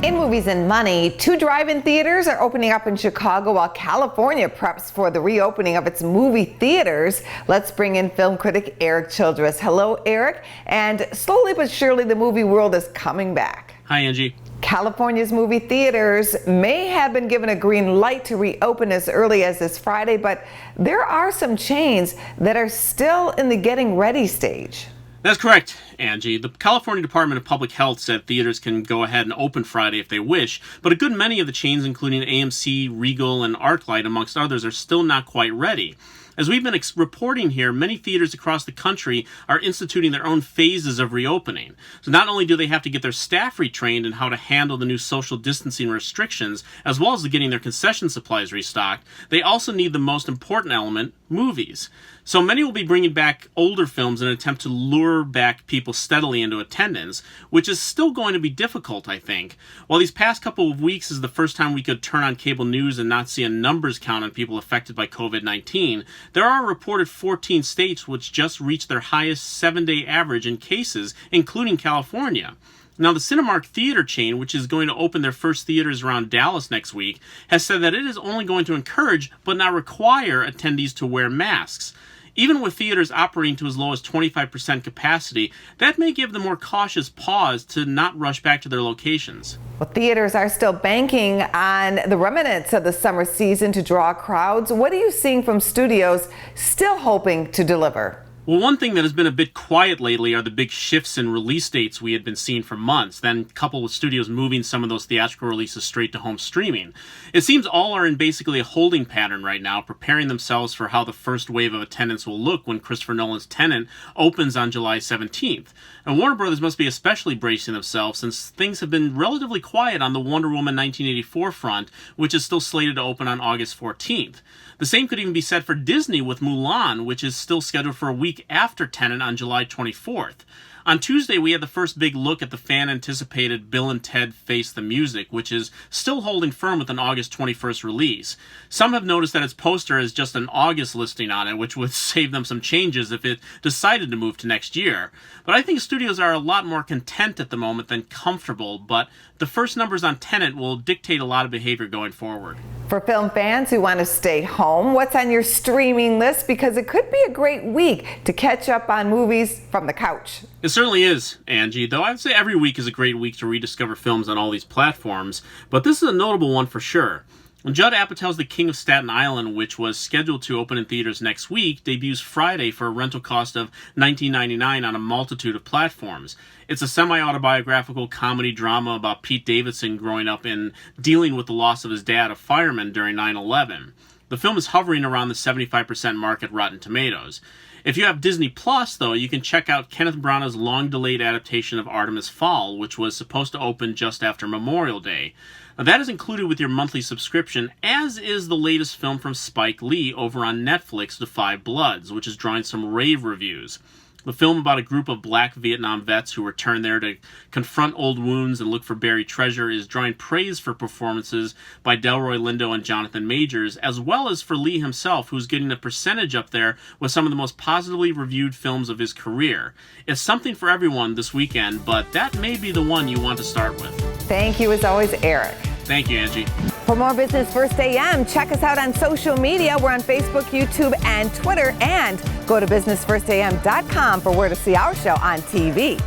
In Movies and Money, 2 drive-in theaters are opening up in Chicago while California preps for the reopening of its movie theaters. Let's bring in film critic Erik Childress. Hello, Erik. And slowly but surely, the movie world is coming back. Hi, Angie. California's movie theaters may have been given a green light to reopen as early as this Friday, but there are some chains that are still in the getting ready stage. That's correct, Angie. The California Department of Public Health said theaters can go ahead and open Friday if they wish, but a good many of the chains, including AMC, Regal, and ArcLight, amongst others, are still not quite ready. As we've been reporting here, many theaters across the country are instituting their own phases of reopening. So not only do they have to get their staff retrained in how to handle the new social distancing restrictions, as well as getting their concession supplies restocked, they also need the most important element, movies. So many will be bringing back older films in an attempt to lure back people steadily into attendance, which is still going to be difficult, I think. While these past couple of weeks is the first time we could turn on cable news and not see a numbers count on people affected by COVID-19, there are reported 14 states which just reached their highest 7-day average in cases, including California. Now, the Cinemark theater chain, which is going to open their first theaters around Dallas next week, has said that it is only going to encourage, but not require, attendees to wear masks. Even with theaters operating to as low as 25% capacity, that may give the more cautious pause to not rush back to their locations. Well, theaters are still banking on the remnants of the summer season to draw crowds. What are you seeing from studios still hoping to deliver? Well, one thing that has been a bit quiet lately are the big shifts in release dates we had been seeing for months, then coupled with studios moving some of those theatrical releases straight to home streaming. It seems all are in basically a holding pattern right now, preparing themselves for how the first wave of attendance will look when Christopher Nolan's Tenet opens on July 17th. And Warner Brothers must be especially bracing themselves since things have been relatively quiet on the Wonder Woman 1984 front, which is still slated to open on August 14th. The same could even be said for Disney with Mulan, which is still scheduled for a week after Tenet on July 24th. On Tuesday, we had the first big look at the fan-anticipated Bill and Ted Face the Music, which is still holding firm with an August 21st release. Some have noticed that its poster has just an August listing on it, which would save them some changes if it decided to move to next year. But I think studios are a lot more content at the moment than comfortable, but the first numbers on Tenet will dictate a lot of behavior going forward. For film fans who want to stay home, what's on your streaming list? Because it could be a great week to catch up on movies from the couch. It certainly is, Angie, though I'd say every week is a great week to rediscover films on all these platforms, but this is a notable one for sure. Judd Apatow's The King of Staten Island, which was scheduled to open in theaters next week, debuts Friday for a rental cost of $19.99 on a multitude of platforms. It's a semi-autobiographical comedy drama about Pete Davidson growing up and dealing with the loss of his dad, a fireman, during 9/11. The film is hovering around the 75% mark at Rotten Tomatoes. If you have Disney Plus, though, you can check out Kenneth Branagh's long-delayed adaptation of ARTEMIS FOWL, which was supposed to open just after Memorial Day. Now, that is included with your monthly subscription, as is the latest film from Spike Lee over on Netflix, The Five Bloods, which is drawing some rave reviews. The film about a group of black Vietnam vets who return there to confront old wounds and look for buried treasure is drawing praise for performances by Delroy Lindo and Jonathan Majors, as well as for Lee himself, who's getting a percentage up there with some of the most positively reviewed films of his career. It's something for everyone this weekend, but that may be the one you want to start with. Thank you, as always, Erik. Thank you, Angie. For more Business First AM, check us out on social media. We're on Facebook, YouTube, and Twitter. And go to businessfirstam.com for where to see our show on TV.